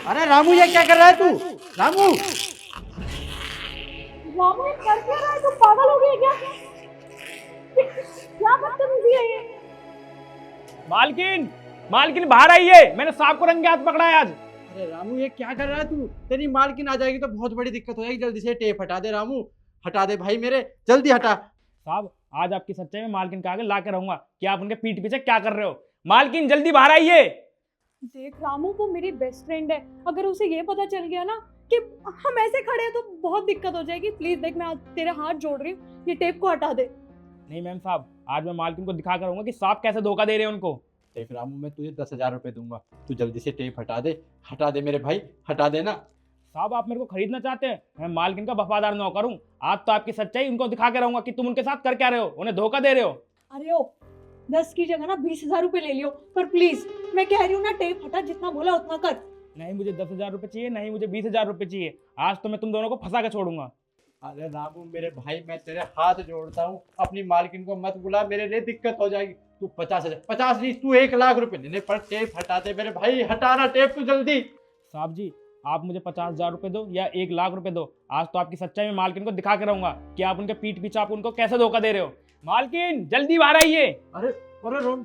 अरे रामू ये क्या कर रहा है तू? रामू रामू ये कर क्या रहा है? तू पागल हो गया क्या? क्या बदतमीजी है ये? मालकिन, मालकिन बाहर आइए, मैंने सांप को रंगे हाथ पकड़ा है आज। अरे रामू ये क्या कर रहा है तू? तेरी मालकिन आ जाएगी तो बहुत बड़ी दिक्कत हो जाएगी। जल्दी से टेप हटा दे रामू, हटा दे भाई मेरे, जल्दी हटा। साहब आज आपकी सच्चाई में मालकिन के आगे ला के रहूंगा कि आप उनके पीठ पीछे क्या कर रहे हो। मालकिन जल्दी बाहर आइए। देख रामू, वो मेरी बेस्ट फ्रेंड है। अगर उसे ये पता चल गया ना कि हम ऐसे खड़े हैं तो बहुत दिक्कत हो जाएगी। प्लीज देख, मैं आज तेरे हाथ जोड़ रही हूँ, ये टेप को हटा दे। नहीं मैम साहब, आज मैं मालकिन को दिखा कर रहूंगा कि सांप कैसे धोखा दे रहे हैं उनको। देख रामू मैं तुझे 10,000 रुपए दूंगा, तू जल्दी से टेप हटा दे मेरे भाई, हटा देना। साहब आप मेरे को खरीदना चाहते हैं? मैं मालकिन का वफादार नौकर हूँ। आज तो आपकी सच्चाई उनको दिखा के रहूंगा कि तुम उनके साथ कर क्या रहे हो, उन्हें धोखा दे रहे हो। अरे ओ, 10 की जगह ना 20,000 रुपए ले लियो, पर प्लीज मैं कह रही हूँ ना, टेप हटा, जितना बोला उतना कर। नहीं मुझे 10,000 रुपये चाहिए, नहीं मुझे 20,000 रुपये चाहिए। आज तो मैं तुम दोनों को फंसा के छोड़ूंगा। अरे रामू मेरे भाई, मैं तेरे हाथ जोड़ता हूँ, अपनी मालकिन को मत बुला, मेरे लिए दिक्कत हो जाएगी। तू 50,000, 50 नहीं तू 1,00,000 रुपए लेने पर टेप हटा दे मेरे भाई, हटाना टेप तू जल्दी। साहब जी आप मुझे 50,000 रुपये दो या 1,00,000 रुपये दो, आज तो आपकी सच्चाई में मालकिन को दिखा के रहूंगा कि आप उनके पीठ पीछे आप उनको कैसे धोखा दे रहे हो। मालकिन जल्दी बाहर आइए। अरे अरे रोम,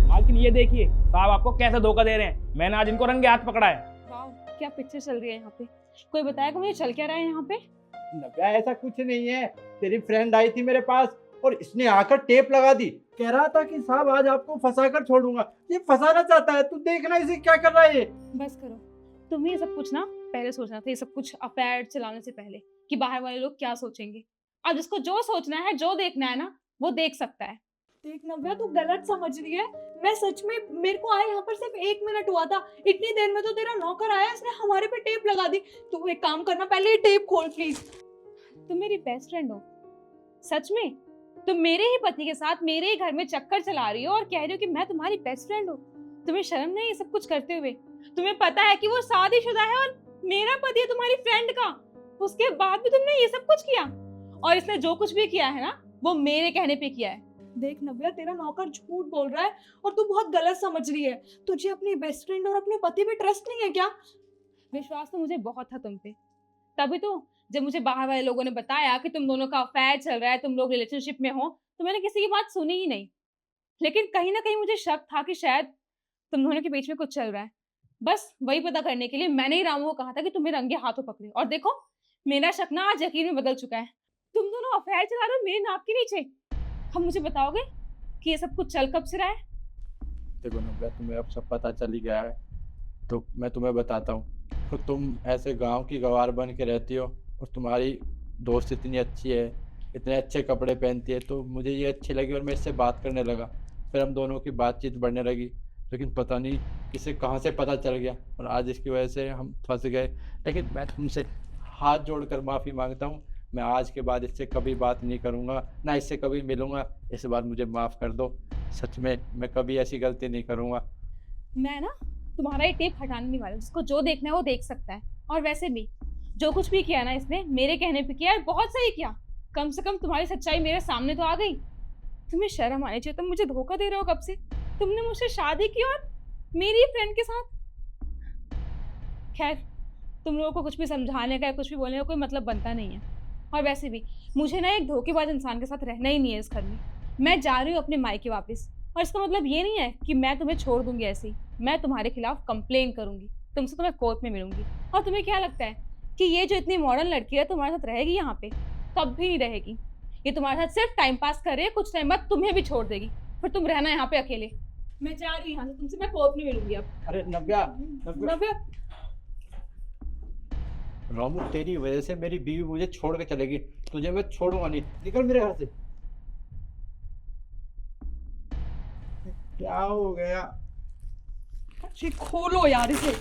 मालकिन ये देखिए साहब आपको कैसे धोखा दे रहे हैं। मैंने आज इनको रंगे हाथ पकड़ा है। वाह, क्या पिक्चर चल रही है यहाँ पे। कोई बताएगा मुझे चल क्या रहा है यहाँ पे? नव्या ऐसा कुछ नहीं है, तेरी फ्रेंड आई थी मेरे पास और इसने आकर टेप लगा दी। कह रहा था कि साहब आज आपको फंसा कर छोड़ूंगा। ये फंसाना चाहता है, तू देखना इसे क्या कर रहा है ये। बस करो, तुम्हें ये सब कुछ ना पहले सोचना था, ये सब कुछ अफेयर चलाने से पहले, कि बाहर वाले लोग क्या सोचेंगे। अब जिसको जो सोचना है, जो देखना है ना, वो देख सकता है। देख नव्या, तू गलत समझ रही है। मैं सच में, मेरे को आए यहाँ पर सिर्फ 1 मिनट हुआ था, इतनी देर में तो तेरा नौकर आया, इसने हमारे पे टेप लगा दी। तू एक काम करना, पहले ये टेप खोल प्लीज। तुम मेरी बेस्ट फ्रेंड हो सच में? तुम मेरे ही पति के साथ मेरे ही घर में चक्कर चला रही हो और कह रही हो कि मैं तुम्हारी बेस्ट फ्रेंड हूँ। तुम्हें शर्म नहीं ये सब कुछ करते हुए? तुम्हें पता है कि वो शादीशुदा है और मेरा पति है तुम्हारी फ्रेंड का। उसके बाद भी तुमने ये सब कुछ किया, और इसने जो कुछ भी किया है ना, वो मेरे कहने पे किया है। देख नव्या, तेरा नौकर झूठ बोल रहा है और तू बहुत गलत समझ रही है। तुझे अपनी बेस्ट फ्रेंड और अपने पति पे ट्रस्ट नहीं है क्या? विश्वास तो मुझे बहुत था तुम पे, तभी तो जब मुझे बाहर वाले लोगों ने बताया कि तुम दोनों का अफेयर चल रहा है, तुम लोग रिलेशनशिप में हो, तो मैंने किसी की बात सुनी ही नहीं। लेकिन कहीं ना कहीं मुझे शक था कि शायद तुम दोनों के बीच में कुछ चल रहा है। बस वही पता करने के लिए मैंने ही रामू को कहा था कि तुम्हें रंगे हाथों पकड़े, और देखो मेरा शक ना आज यकीन में बदल चुका है। तुम दोनों अफेयर चला रहे हो मेरे नाक के नीचे। हम मुझे बताओगे कि ये सब कुछ चल कब से रहा है? देखो नव्या, तुम्हें अब सब पता चल ही गया है, तो मैं तुम्हें बताता हूँ। तो तुम ऐसे गांव की गवार बन के रहती हो और तुम्हारी दोस्त इतनी अच्छी है, इतने अच्छे कपड़े पहनती है, तो मुझे ये अच्छी लगी और मैं इससे बात करने लगा। फिर हम दोनों की बातचीत बढ़ने लगी, लेकिन पता नहीं इसे कहाँ से पता चल गया और आज इसकी वजह से हम फंस गए। लेकिन मैं तुमसे हाथ जोड़कर माफ़ी मांगता हूँ। मैं आज के बाद इससे कभी बात नहीं करूँगा, ना इससे कभी मिलूँगा। इस बार मुझे माफ़ कर दो, सच में मैं कभी ऐसी गलती नहीं करूँगा। मैं ना तुम्हारा ये टेप हटाने नहीं वाला, जिसको जो देखना है वो देख सकता है। और वैसे भी जो कुछ भी किया ना इसने, मेरे कहने पे किया है, बहुत सही किया। कम से कम तुम्हारी सच्चाई मेरे सामने तो आ गई। तुम्हें शर्म आनी चाहिए, तुम मुझे धोखा दे रहे हो कब से। तुमने मुझसे शादी की और मेरी फ्रेंड के साथ। खैर, तुम लोगों को कुछ भी समझाने का, कुछ भी बोलने का कोई मतलब बनता नहीं है। और वैसे भी मुझे ना एक धोखेबाज इंसान के साथ रहना ही नहीं है इस घर में। मैं जा रही हूँ अपने मायके वापस, और इसका मतलब ये नहीं है कि मैं तुम्हें छोड़ दूंगी ऐसे ही। मैं तुम्हारे खिलाफ कंप्लेन करूंगी, तुमसे तो मैं कोर्ट में मिलूंगी। और तुम्हें क्या लगता है कि ये जो इतनी मॉडर्न लड़की है तुम्हारे साथ रहेगी यहाँ पे? कभी नहीं रहेगी। ये तुम्हारे साथ सिर्फ टाइम पास कर रही है, कुछ टाइम बाद तुम्हें भी छोड़ देगी, फिर तुम रहना यहाँ पे अकेले। मैं जा रही हूँ यहाँ से, तुमसे मैं कोर्ट में मिलूंगी अब। अरे नव्या, नव्या, रामू तेरी वजह से मेरी बीवी मुझे छोड़ के चलेगी, तुझे मैं छोड़ूंगा नहीं। निकल मेरे घर से। क्या हो गया? खोलो यार इसे।